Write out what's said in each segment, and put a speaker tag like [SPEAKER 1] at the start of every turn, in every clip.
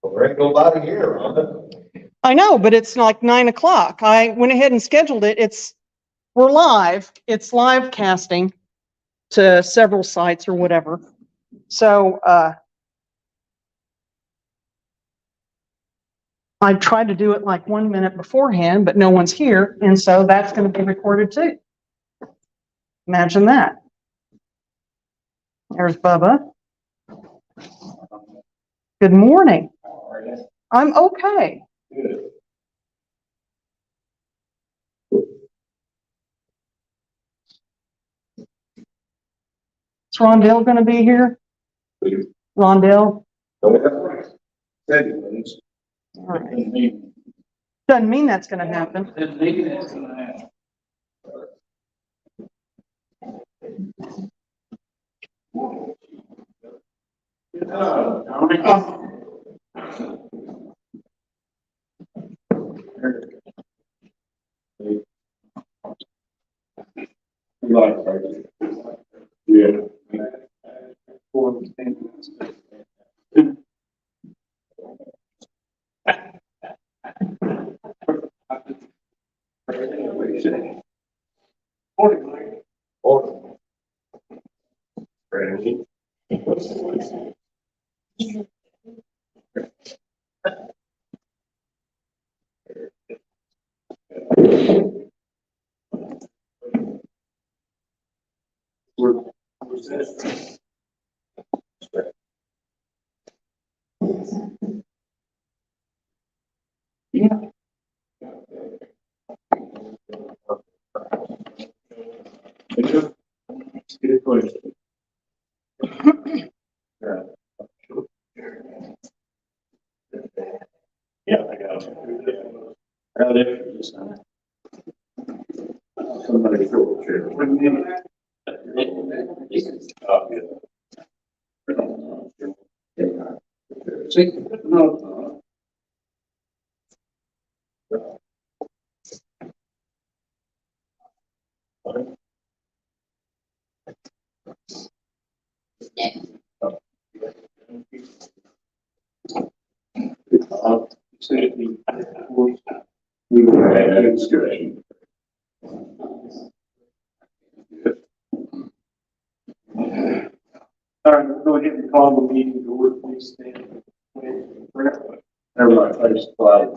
[SPEAKER 1] Well, there ain't nobody here, Rhonda.
[SPEAKER 2] I know, but it's like 9 o'clock. I went ahead and scheduled it. We're live. It's live casting to several sites or whatever. So, I tried to do it like 1 minute beforehand, but no one's here. And so that's going to be recorded too. Imagine that. There's Bubba. Good morning.
[SPEAKER 1] How are you?
[SPEAKER 2] I'm okay.
[SPEAKER 1] Good.
[SPEAKER 2] Is Rondell going to be here? Rondell?
[SPEAKER 1] Oh, that's right. Said it was.
[SPEAKER 2] All right. Doesn't mean that's going to happen.
[SPEAKER 1] Doesn't mean that's gonna happen. Yeah. Good question. Yeah, I got it. Out there, just somebody throw a chair. See, no. We will have that discussion. All right, we'll go ahead and call the meeting to order, please stand. Everybody face the flag.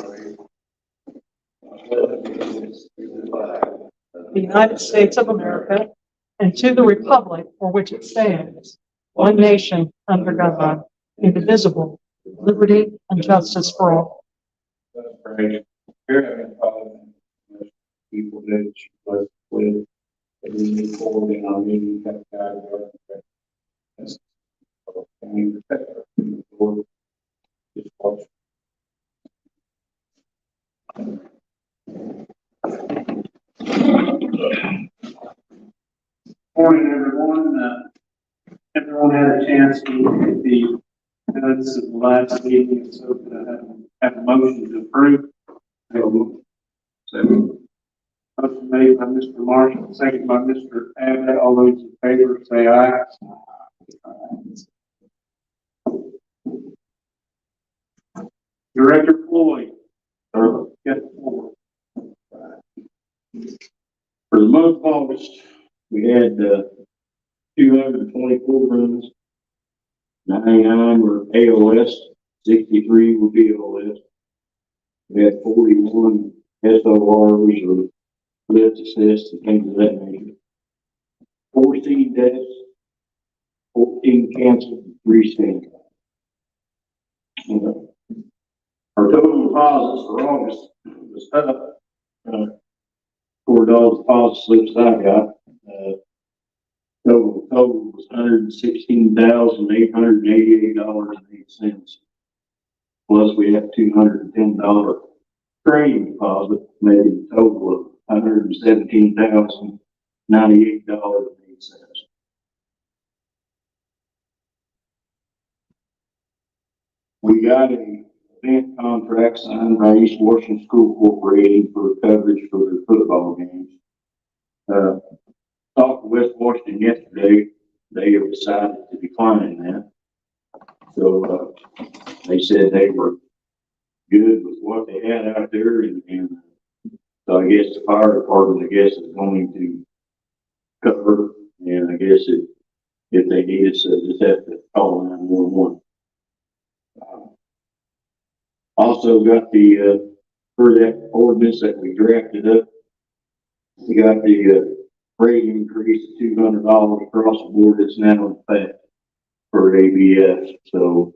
[SPEAKER 2] The United States of America and to the republic for which it stands, one nation under God, indivisible, with liberty and justice for all.
[SPEAKER 1] Right. Here, I'm calling people that you was with, that we move forward in our meeting, that guide. And we protect our people, Lord. Just watch. Morning, everyone. Everyone had a chance to look at the minutes of the last meeting, so I have a motion to approve. Second. Motion made by Mr. Marshall, second by Mr. Abbott. All those in favor say aye. Director Floyd. Get the floor. For the month of August, we had 224 runs, 99 were AOS, 63 were BOS. We had 41 SORs or lift assists and things of that nature. 14 deaths, 14 canceled, 3 stand. Our total deposits for August was up. For all the deposit slips that I got, total was $116,888.08. Plus we have $210 training deposit, making a total of $117,098.08. We got a event contract signed by East Washington School Corporation for coverage for their football games. Talked to West Washington yesterday. They have decided to declining that. So, they said they were good with what they had out there, and so I guess the fire department, I guess, is going to cover, and I guess if they need us, just have to call 911. Also got the, for that ordinance that we drafted up, we got the, rate increase of $200 across the board. It's now in effect for ABS. So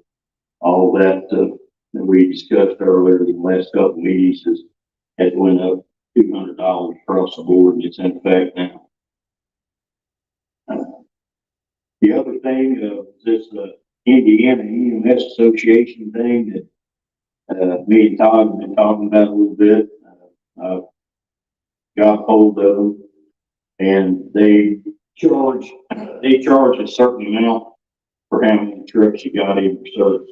[SPEAKER 1] all that, that we discussed earlier in the last couple of meetings has went up $200 across the board, and it's in effect now. The other thing, this, Indiana EMS Association thing that, me and Todd have been talking about a little bit, got hold of them, and they charge a certain amount for how many trucks you got in your service.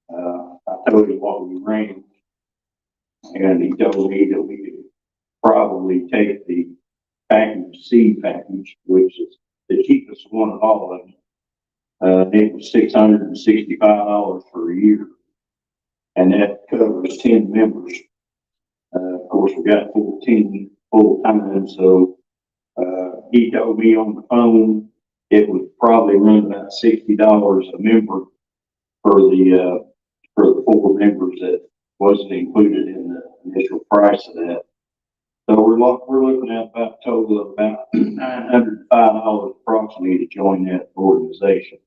[SPEAKER 1] I told him what we ran, and he told me that we could probably take the package C package, which is the cheapest one of all of them. It was $665 for a year, and that covers 10 members. Of course, we got 14 full time, so he told me on the phone it would probably run about $60 a member for the 4 members that wasn't included in the initial price of that. So we're looking at about a total of about $905 approximately to join that organization.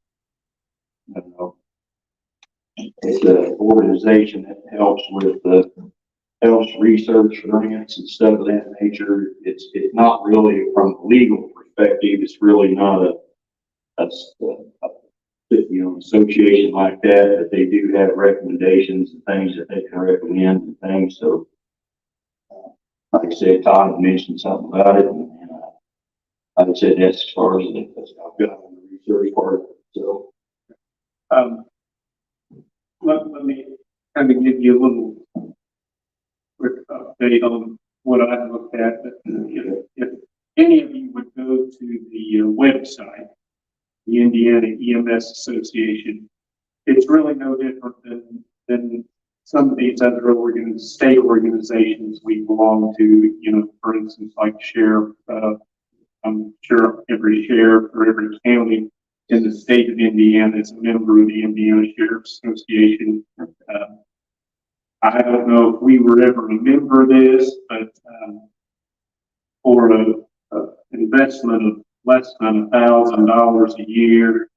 [SPEAKER 1] It's an organization that helps with helps research grants and stuff of that nature. It's not really from a legal perspective. It's really not a association like that, but they do have recommendations and things that they can recommend and things. So, like I said, Todd mentioned something about it, and like I said, that's as far as I've got on the research part. So,
[SPEAKER 3] let me kind of give you a little quick update on what I looked at. If any of you would go to the website, the Indiana EMS Association, it's really no different than some of these other state organizations we belong to. You know, for instance, like sheriff. I'm sure every sheriff or every county in the state of Indiana is a member of the Indiana Sheriff's Association. I don't know if we were ever a member of this, but for an investment of less than $1,000 a year,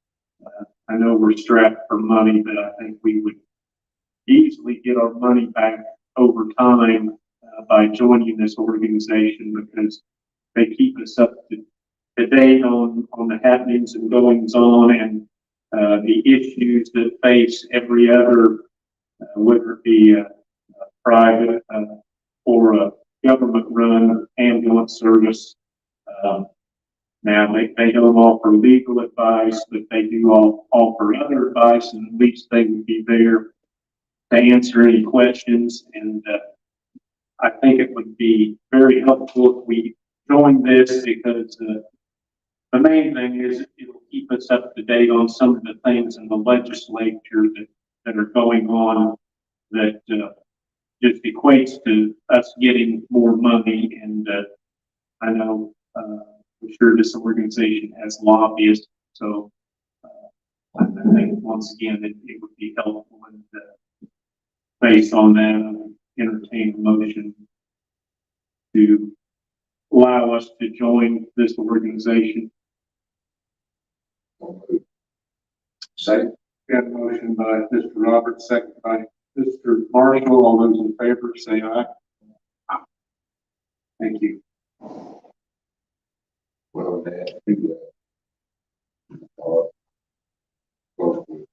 [SPEAKER 3] I know we're strapped for money, but I think we would easily get our money back over time by joining this organization, because they keep us up to date on the happenings and goings on, and the issues that face every other, whether it be a private or a government-run ambulance service. Now, they don't offer legal advice, but they do offer other advice, and at least they would be there to answer any questions. And I think it would be very helpful if we join this, because the main thing is it'll keep us up to date on some of the things in the legislature that are going on that just equates to us getting more money. And I know I'm sure this organization has lobbyists, so I think once again it would be helpful, and based on that, I would entertain a motion to allow us to join this organization.
[SPEAKER 4] Second.
[SPEAKER 3] Got a motion by Mr. Roberts, second by Mr. Marshall. All those in favor say aye. Thank you.
[SPEAKER 4] Well, that too, close to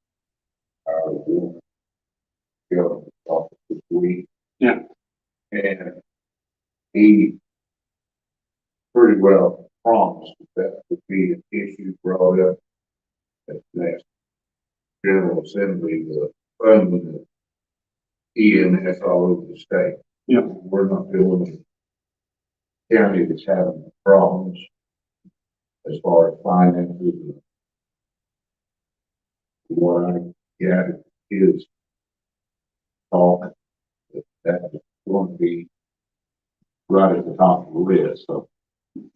[SPEAKER 4] our war government office this week.
[SPEAKER 3] Yeah.
[SPEAKER 4] And he pretty well promised that would be an issue brought up at the next General Assembly, the funding of EMS all over the state.
[SPEAKER 3] Yeah.
[SPEAKER 4] We're not doing a county that's having problems as far as finances. what I gathered is talk, that's going to be right at the top of the list, so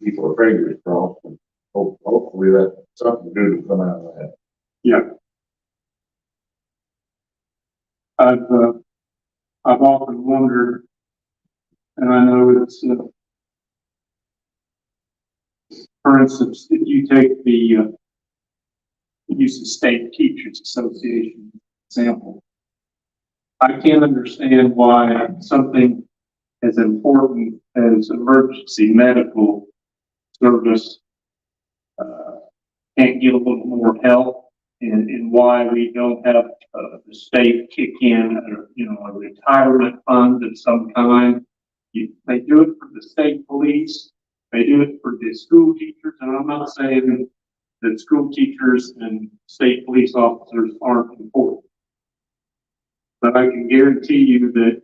[SPEAKER 4] people are fingers crossed, and hopefully that something good will come out of that.
[SPEAKER 3] Yeah. I've often wondered, and I know it's, for instance, if you take the use of State Teachers Association example, I can't understand why something as important as emergency medical service can't get a little more help, and why we don't have the state kick in, a retirement fund of some kind. They do it for the state police, they do it for the school teachers, and I'm not saying that school teachers and state police officers aren't important. But I can guarantee you that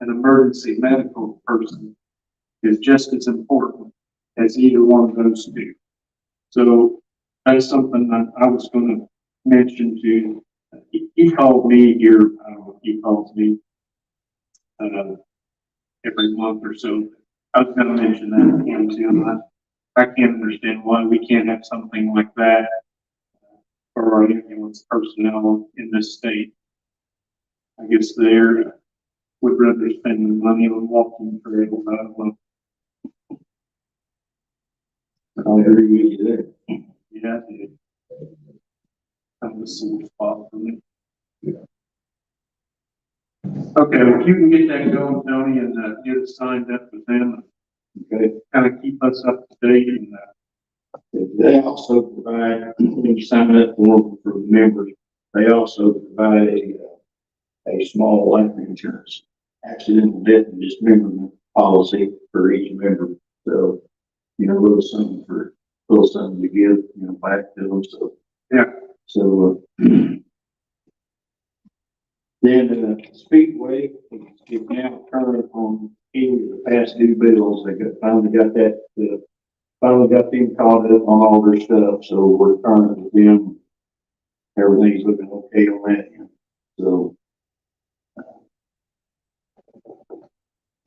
[SPEAKER 3] an emergency medical person is just as important as either one of those two. So that's something that I was going to mention to. He called me here. I don't know if he calls me every month or so. I was going to mention that to him too. I can't understand why we can't have something like that for our ambulance personnel in this state. I guess they would rather spend the money on walking trails. I don't know.
[SPEAKER 1] I agree with you there.
[SPEAKER 3] Yeah, it kind of a sore spot for me.
[SPEAKER 4] Yeah.
[SPEAKER 3] Okay, if you can get that going, Tony, and get it signed up with them,
[SPEAKER 1] Okay.
[SPEAKER 3] kind of keep us up to date. And
[SPEAKER 1] They also provide, when you sign up for members, they also provide a small life insurance, accidental death and dismemberment policy for each member. So, a little something to give, back to them. So,
[SPEAKER 3] yeah,
[SPEAKER 1] so, then, Speedway is now current on any of the past due bills. They finally got them caught up on all their stuff. So we're current with them. Everything's looking okay on that end. So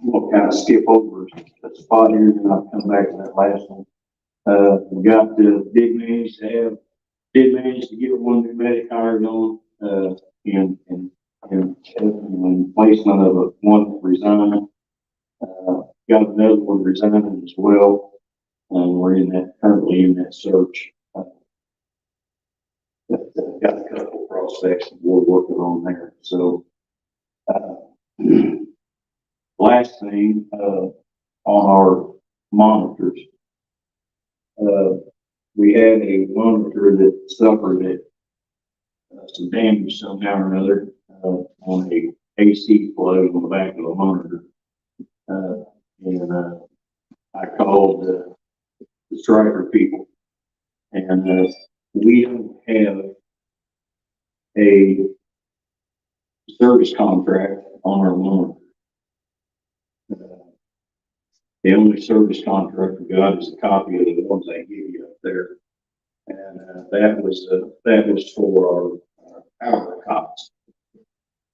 [SPEAKER 1] we'll kind of skip over a spot here and I'll come back to that last one. We got did manage to get one new medic hired on, in placement of one that resigned. Got another one resigning as well. We're currently in that search. Got a couple prospects that we're working on there. So, last thing, on our monitors, we had a monitor that suffered some damage somehow or another, on a AC plug on the back of the monitor. And I called the striker people, and we don't have a service contract on our monitor. The only service contract we got is a copy of the ones I give you up there, and that was for our power cots.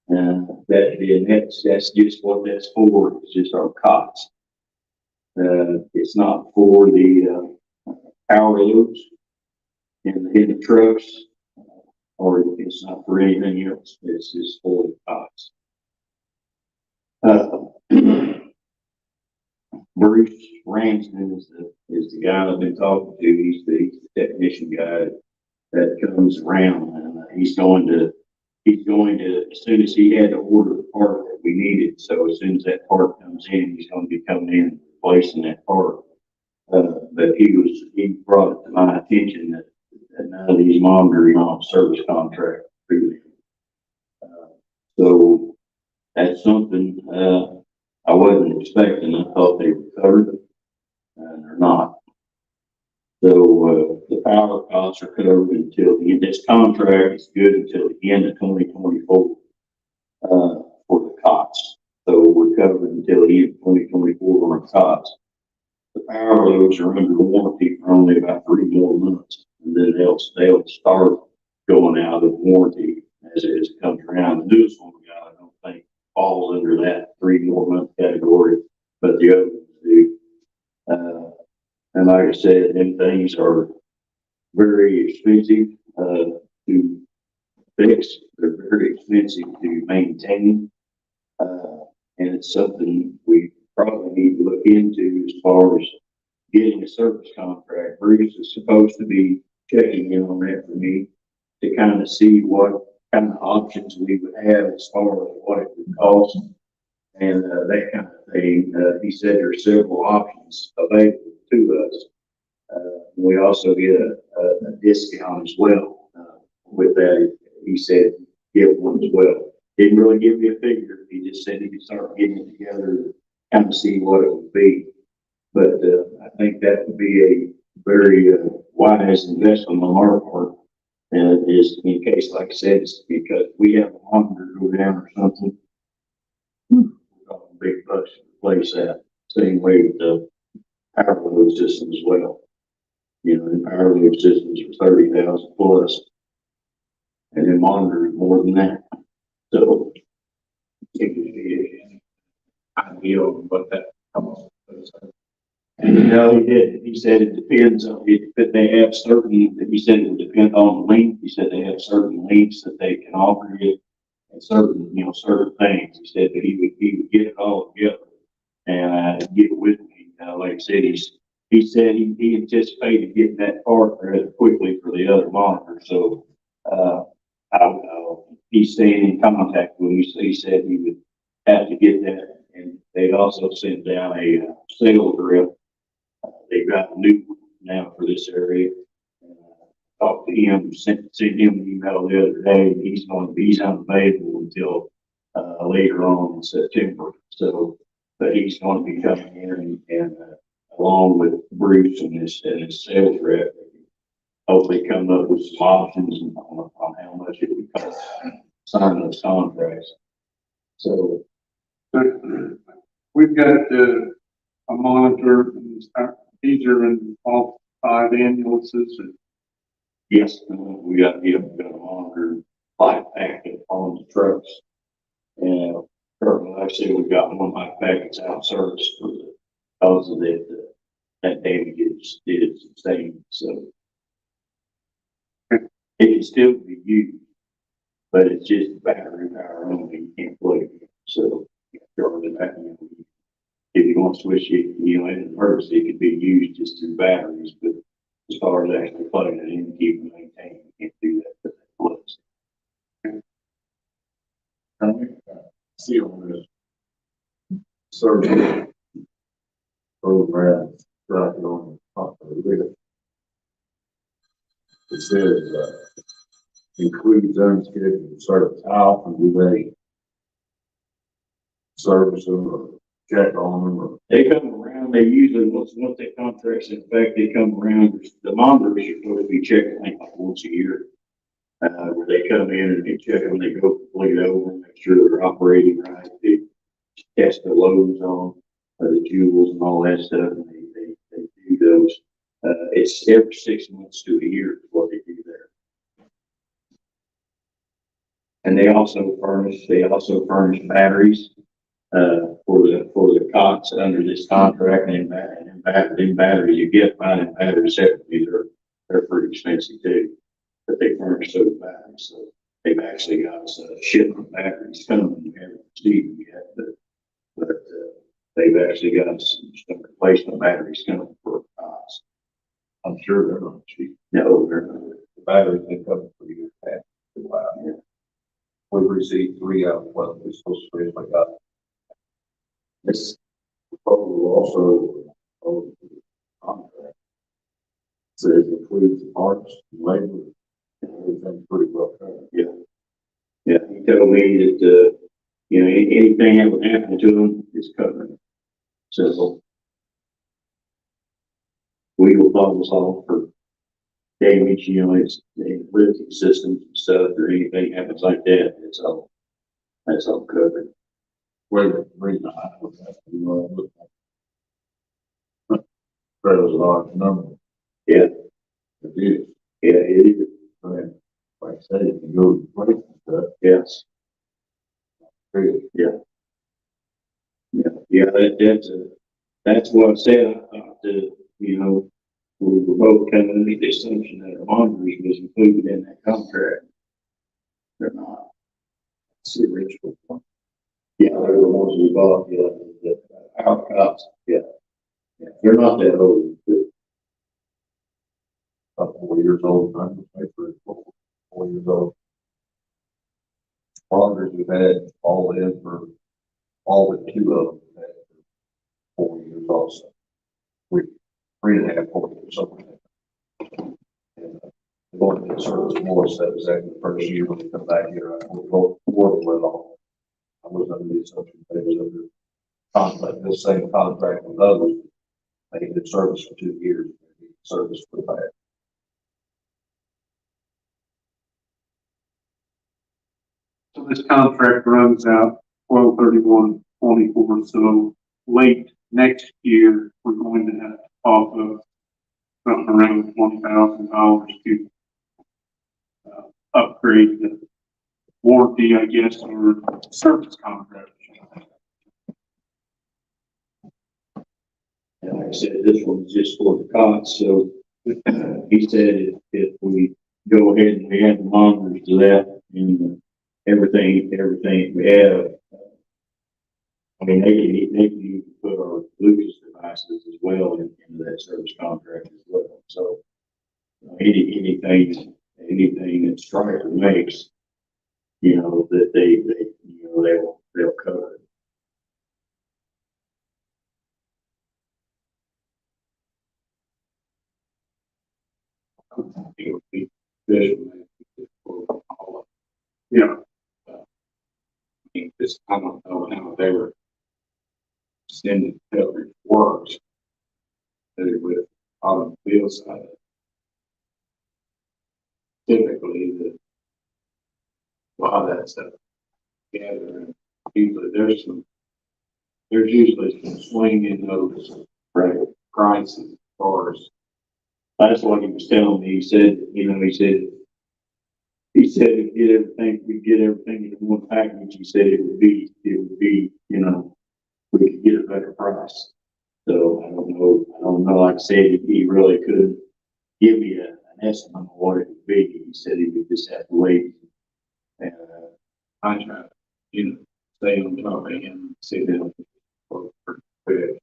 [SPEAKER 1] And that's just what that's for. It's just our cots. It's not for the power loops in the trucks, or it's not for anything else. It's just for the cots. Bruce Ramsden is the guy I've been talking to. He's the technician guy that comes around, and he's going to, as soon as he had to order the part that we needed. So as soon as that part comes in, he's going to be coming in and replacing that part. But he brought it to my attention that none of these monitors are on service contract through them. So that's something, I wasn't expecting. I thought they were covered, and they're not. So, the power costs are covered until the end. This contract is good until the end of 2024, for the cots. So we're covered until the end of 2024 on our cots. The power loads are under warranty for only about 3 more months, and then they'll start going out of warranty as it comes around. The newest one we got, I don't think falls under that 3 more month category, but the other ones do. And like I said, them things are very expensive, to fix. They're very expensive to maintain. And it's something we probably need to look into as far as getting a service contract. Bruce is supposed to be checking in on that for me to kind of see what kind of options we would have as far as what it would cost and that kind of thing. He said there are several options available to us. We also get a discount as well with that. He said give one as well. Didn't really give me a figure. He just said he could start getting it together to kind of see what it would be. But I think that would be a very wise investment on our part. And is in case, like I said, it's because we have a monitor go down or something. We're talking big bucks to replace that. Same way with the power load system as well. You know, the power load systems are 30,000 plus, and then monitors more than that. So it could be an idea of what that comes. And you know, he did. He said it depends on it, but they have certain. He said it would depend on the length. He said they have certain lengths that they can offer you, and certain, you know, certain things. He said that he would get it all together and get it with me. Like I said, he said he anticipated getting that part rather quickly for the other monitor. So he's staying in contact with me. So he said he would have to get that, and they'd also sent down a sales rep. They've got a new one now for this area. Talked to him, sent him an email the other day. He's unavailable until later on in September. So, but he's going to be coming in and along with Bruce and his sales rep, hopefully come up with some options on how much it would cost to sign those contracts. So
[SPEAKER 3] we've got a monitor, and these are in all 5 ambulances.
[SPEAKER 1] yes, we got a monitor 5 packet on the trucks. And currently, like I said, we've got 1 life packets out of service for the cause of that damage is sustained. So it can still be used, but it's just battery power only. You can't plug it in. So charge it back. If you want to switch it, you know, in an emergency, it could be used just through batteries. But as far as actually plugging it in, keep it maintained, you can't do that with that plugs.
[SPEAKER 4] See on this survey program, tracking on the top of the list. It says, includes unscheduled service. How often do they service them or check on them or?
[SPEAKER 1] They come around, they usually, once that contract's in effect, they come around, the monitors are supposed to be checked, I think, like once a year. Where they come in and they check them, they go complete over, make sure they're operating right, they test the loads on, the jewels and all that stuff, and they do those. It's every 6 months to a year is what they do there. And they also furnish batteries, for the cots under this contract, and batteries you get buying batteries separately, they're pretty expensive too. But they furnish those batteries, so they've actually got shipment batteries coming. We haven't received them yet, but they've actually got some replacement batteries coming for cots.
[SPEAKER 4] I'm sure they're not cheap.
[SPEAKER 1] No, they're not.
[SPEAKER 4] The batteries they come pretty good at. Wow.
[SPEAKER 1] Yeah.
[SPEAKER 4] We've received 3 out of what we're supposed to really got. This proposal also on the contract says includes parts, labor, and everything pretty well covered.
[SPEAKER 1] Yeah. Yeah, he told me that, you know, anything that would happen to them is covered. So we will follow us all for damage, you know, it's the lifting systems and stuff, or anything happens like that, that's all covered.
[SPEAKER 4] Well, the reason I was asking, you know, I looked at fairly large number.
[SPEAKER 1] Yeah,
[SPEAKER 4] It is.
[SPEAKER 1] yeah, it is.
[SPEAKER 4] I mean, like I go to place, but
[SPEAKER 1] Yes.
[SPEAKER 4] really,
[SPEAKER 1] Yeah, that's what I said. I thought that, we were both coming to the assumption that our monitors was included in that contract. They're not.
[SPEAKER 4] it's the original one.
[SPEAKER 1] Yeah, they're the ones we bought, our cops, yeah. Yeah, they're not that old, but
[SPEAKER 4] About 4 years old, I'm just like 4 years old. Fathers have had all in for, all but two of them have had for 4 years also. We, 3.5, 4 years, something like that. And, going to service more, so that was actually the first year when we come back here, I was working with all. I was under the assumption they was under contract, the same contract with others. They did service for 2 years, service for that.
[SPEAKER 3] So this contract runs out 12/31/24. So late next year, we're going to have to offer something around $20,000 to upgrade the warranty, I guess, or service contract.
[SPEAKER 1] and like I said, this one's just for the cost, so he said if we go ahead and we add the monitors to that and everything we have, I mean, they can even put our Lucas devices as well into that service contract as well. So anything that Stryker makes, that they'll cover it. It would be visual.
[SPEAKER 3] Yeah,
[SPEAKER 1] This, I don't know how they were extended coverage works. That with automobile side. Typically, a lot of that stuff together, and usually there's usually some swing in those prices as far as. That's what he was telling me. He said, if we get everything in one package, he said it would be, we could get a better price. So I don't know, like I said, he really couldn't give me an estimate of what it would be. He said he would just have to wait. And, I try to, stay on top of him, sit down for quick.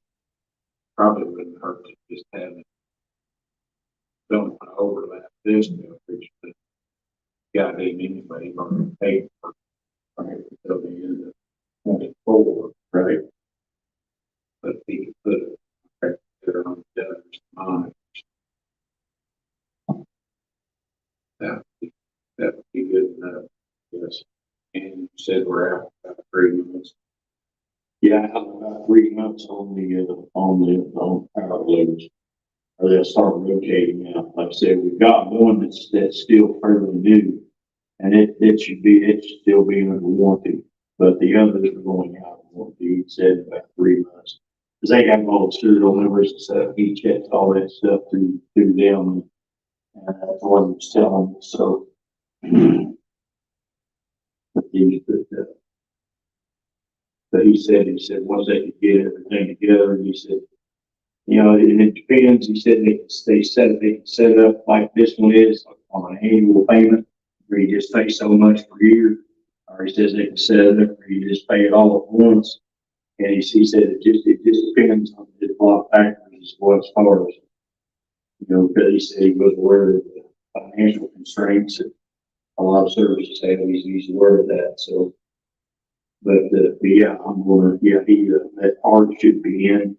[SPEAKER 1] Probably wouldn't hurt to just have it. Don't want to overlap this coverage, but got him anyway, or paid for, right, until the end of 24, right? But he could put it right there on the other's mind. That would be good enough, yes. And you said we're out about 3 months. Yeah, about 3 months on the power loads. Or they'll start rotating out. Like I said, we've got one that's still fairly new, and it should still be under warranty. But the others are going out of warranty. He said about 3 months. Because they have all the serial numbers and stuff. He checks all that stuff through them. And that's what he was telling me. So, but he said, once they could get everything together, he said, and it depends. He said they set it up like this one is on an annual payment where you just pay so much per year. Or he says they can set it up where you just pay it all at once. And he said it just depends on a lot of factors as well as far as, because he said he was aware of the financial constraints that a lot of services have. He's aware of that. So, but yeah, that part should be in.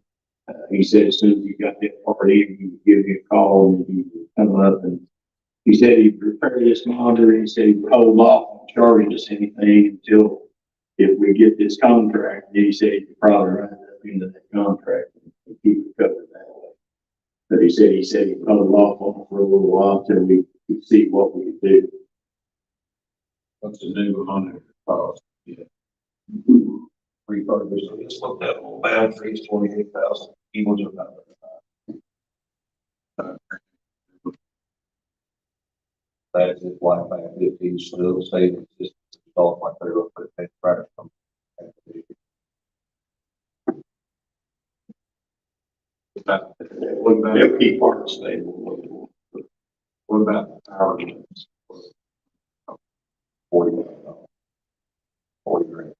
[SPEAKER 1] He said as soon as he got that part in, he would give me a call and he would come up, and he said he'd repair this monitor, and he said he would hold off on charging us anything until if we get this contract. And he said he could probably write it up into that contract and keep it covered that way. But he said he'd hold off on it for a little while until we could see what we could do.
[SPEAKER 4] What's the new monitor cost? Yeah. Refurbished, just looked at all batteries, 28,000. Keyboards are about
[SPEAKER 5] That's just like that 15 still stays just installed like they're going to put that trash from.
[SPEAKER 1] What about
[SPEAKER 3] They'll keep parts stable.
[SPEAKER 1] what about power lines?
[SPEAKER 5] 40 grand.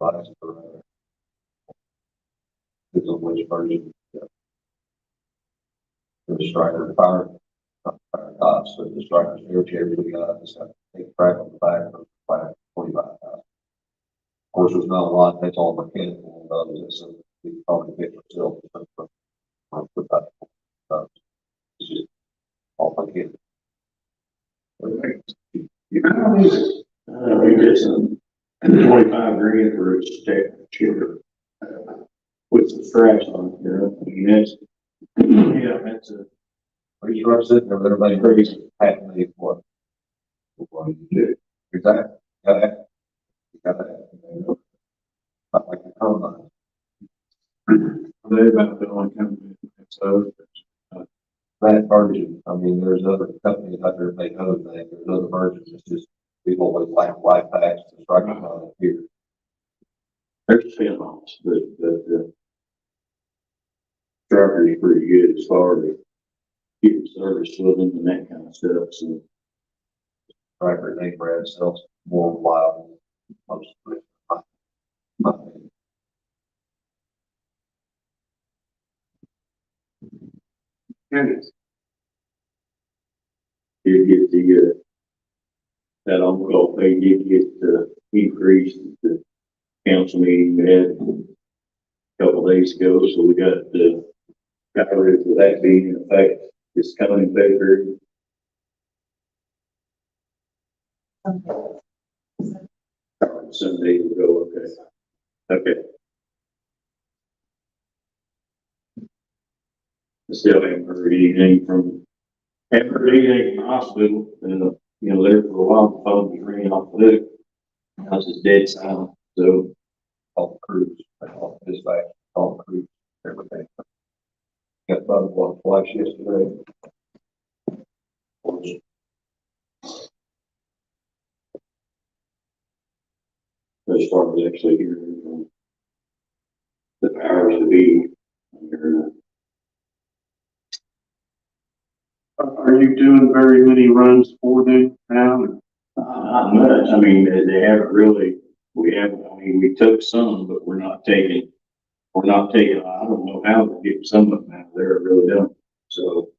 [SPEAKER 5] Last for, it's a which version. Yeah. The striker fire, costs, so the strikers, air chairs, we got, just have to take track on the back of the 25,000. Of course, there's not a lot, that's all mechanical, so we can probably get ourselves. It's just all mechanical.
[SPEAKER 1] We did some 25 grand for a stack chair. With some straps on it, you know, I mean, that's, yeah, that's a
[SPEAKER 5] Are you sure sitting there, everybody crazy, patently what? What do you do? Exactly, got that, got that. Not like the combine.
[SPEAKER 1] they about the only company. So,
[SPEAKER 5] That version, I mean, there's other companies out there that make other things, there's other versions, it's just, people always like life packs and striking on it here.
[SPEAKER 1] there's spin-offs, but the striker is pretty good as far as getting service with them and that kind of stuff, so.
[SPEAKER 5] Striker name brand sells more reliable than most of it. My opinion.
[SPEAKER 1] Did get the, that on-call pay did get, increased at the council meeting we had a couple of days ago, so we got rid of that being in effect this coming February. Sunday will go, okay. Okay. Still haven't heard anything haven't heard anything from the hospital, and, you know, there for a while, the phone was ringing off the hook. I was just dead silent, so.
[SPEAKER 5] All the crews, all the dispatch, all the crews, everything. Got buttoned one twice yesterday.
[SPEAKER 1] As far as actually hearing from the powers to be.
[SPEAKER 3] Are you doing very many runs for them now?
[SPEAKER 1] Not much, I mean, they haven't really, I mean, we took some, but we're not taking, I don't know how we're getting some of them out of there, I really don't. So,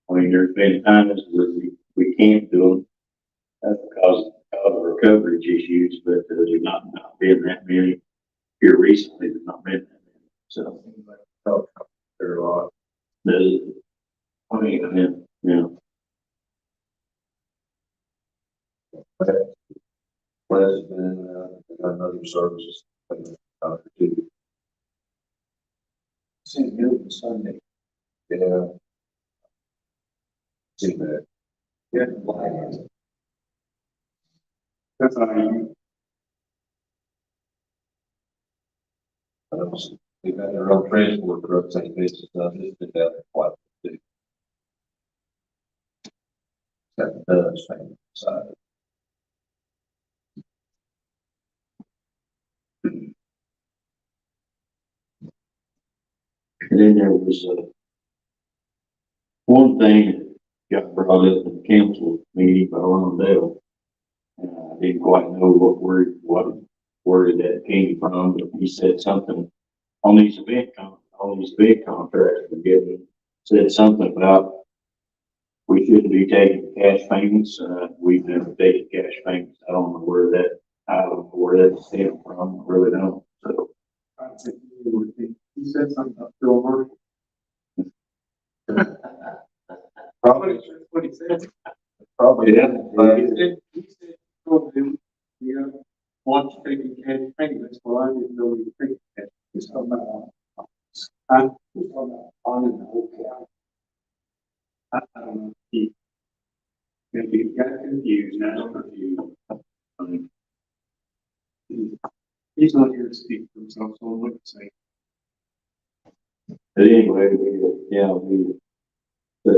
[SPEAKER 1] I mean, there's been times where we can't do them. That's because of our coverage issues, but there's not been that many here recently, there's not been that many, so.
[SPEAKER 5] There are a lot.
[SPEAKER 1] I mean, yeah.
[SPEAKER 5] Has been, got another services. Too.
[SPEAKER 1] Same here on Sunday.
[SPEAKER 5] Yeah. See that.
[SPEAKER 3] Yeah. That's how you,
[SPEAKER 5] They've got their own transport trucks, and this stuff, it's been down there quite a bit. That does thing side.
[SPEAKER 1] And then there was, one thing that got brought up in the council meeting by Ron Dale. I didn't quite know what word that came from, but he said something on these big contracts we're getting, said something about we shouldn't be taking cash payments. We've never taken cash payments. I don't know where that stemmed from. I really don't. So.
[SPEAKER 3] I think he said something about Phil Murray.
[SPEAKER 5] Probably,
[SPEAKER 3] That's what he said.
[SPEAKER 5] probably, yeah.
[SPEAKER 3] He said, told him, you know, once taking cash payments, well, I didn't know he was taking cash. He's talking about, I'm talking about on the whole county. I don't know, he got confused, now I'm confused. He's not here to speak for themselves on what to say.
[SPEAKER 1] But anyway, but,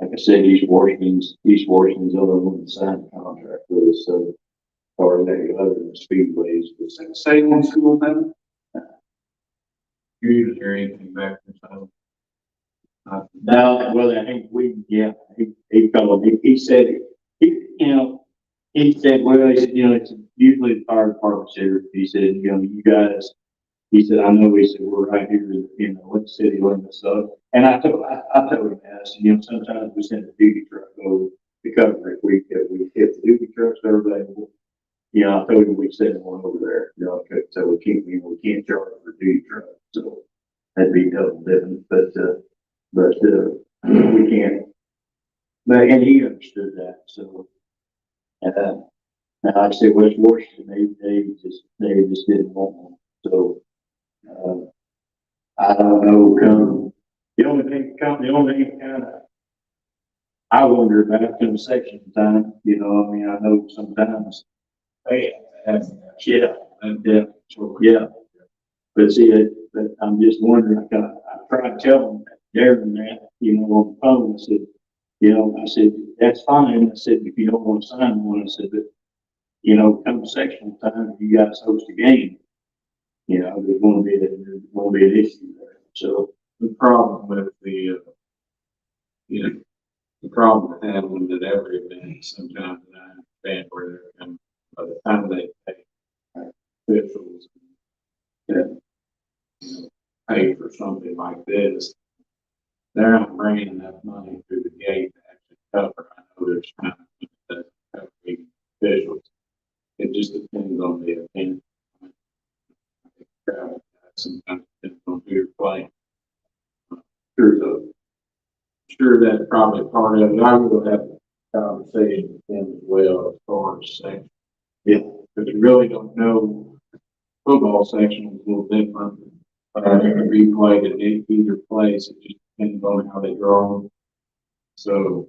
[SPEAKER 1] like I said, East Washington's the only one that signed the contract with us, so, or any other than speedways, but
[SPEAKER 3] Say on school then?
[SPEAKER 5] You didn't hear anything back from them?
[SPEAKER 1] no, well, I think he called, he said, he said, well, he said, it's usually the fire department's here. He said, you guys, he said, I know, he said, we're right here, with the city limits up. And I told him that, I said, sometimes we send a duty truck over to cover if the duty trucks are available. I told him we'd send one over there, so we can't charge for duty truck, so that'd be double dipping, but we can't. But, and he understood that, so, now, like I said, West Washington, they just didn't want one, so, I don't know, the only thing kind of, I wonder about come section time, I know sometimes, hey, yeah, yeah. But see, but I'm just wondering, I tried telling Darren that, on the phone, I said, that's fine, I said, if you don't want to sign one, I said, but, come sectional time, if you guys host a game, there's going to be an issue there, so.
[SPEAKER 5] The problem with the problem with handling it every event, sometimes I understand where they're coming, by the time they pay officials, pay for something like this, they're not bringing enough money through the gate to actually cover. I know there's kind of covering officials. It just depends on the event. Sometimes depends on who you're playing. Sure, that's probably part of it. I will have a conversation with them as well as far as section. Yeah, because you really don't know. Football section is a little different. It can be played at either place. It just depends on how they draw them. So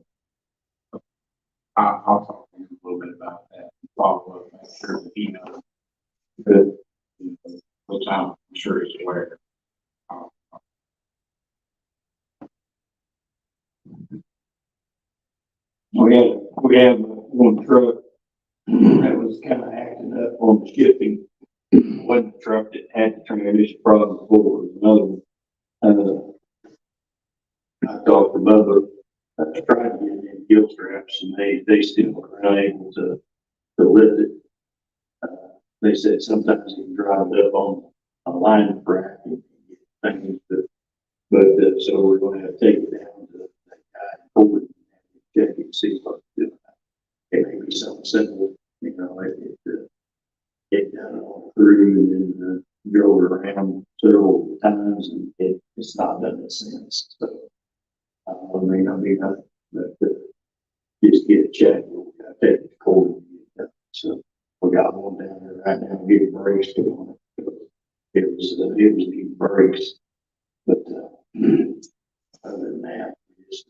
[SPEAKER 5] I'll talk to him a little bit about that. Follow up, make sure that he knows. Good. Which I'm sure he's aware.
[SPEAKER 1] We have one truck that was kind of acting up on the shipping. Wasn't the truck that had the transmission problem before, it was another one. I talked to Bubba, tried to get in gill straps, and they still were unable to lift it. They said sometimes you can drive it up on a line rack and get things, so we're going to have to take it down to that guy in Ford and check it and see what it's doing. It may be something simple, it done all through and then drove it around several times, and it's not done sense. So it may not be nothing, but just get it checked. We got to take it to court and get it done. So we got one down there right now, getting brakes put on it. It was needing brakes, but other than that, we just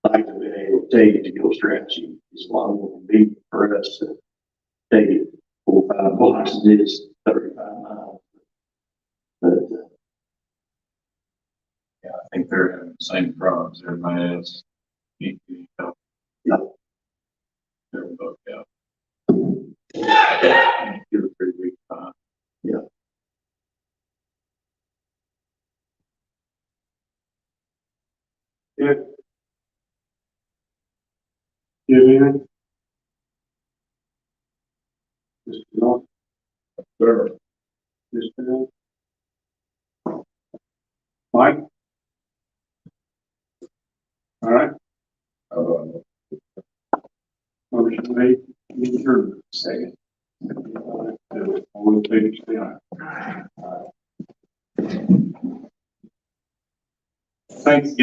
[SPEAKER 1] like to be able to take it to go stretching. It's a lot more convenient for us to take it 4 or 5 blocks and it is 35 miles. But
[SPEAKER 5] Yeah, I think they're having the same problems everybody else. Yeah. They're both out. 2 or 3 weeks time.
[SPEAKER 1] yeah.
[SPEAKER 3] Yeah. Yeah, just not,
[SPEAKER 5] Sure.
[SPEAKER 3] just Mike? All right, motion made, you turn second. All in favor, say aye. Thanks, guys.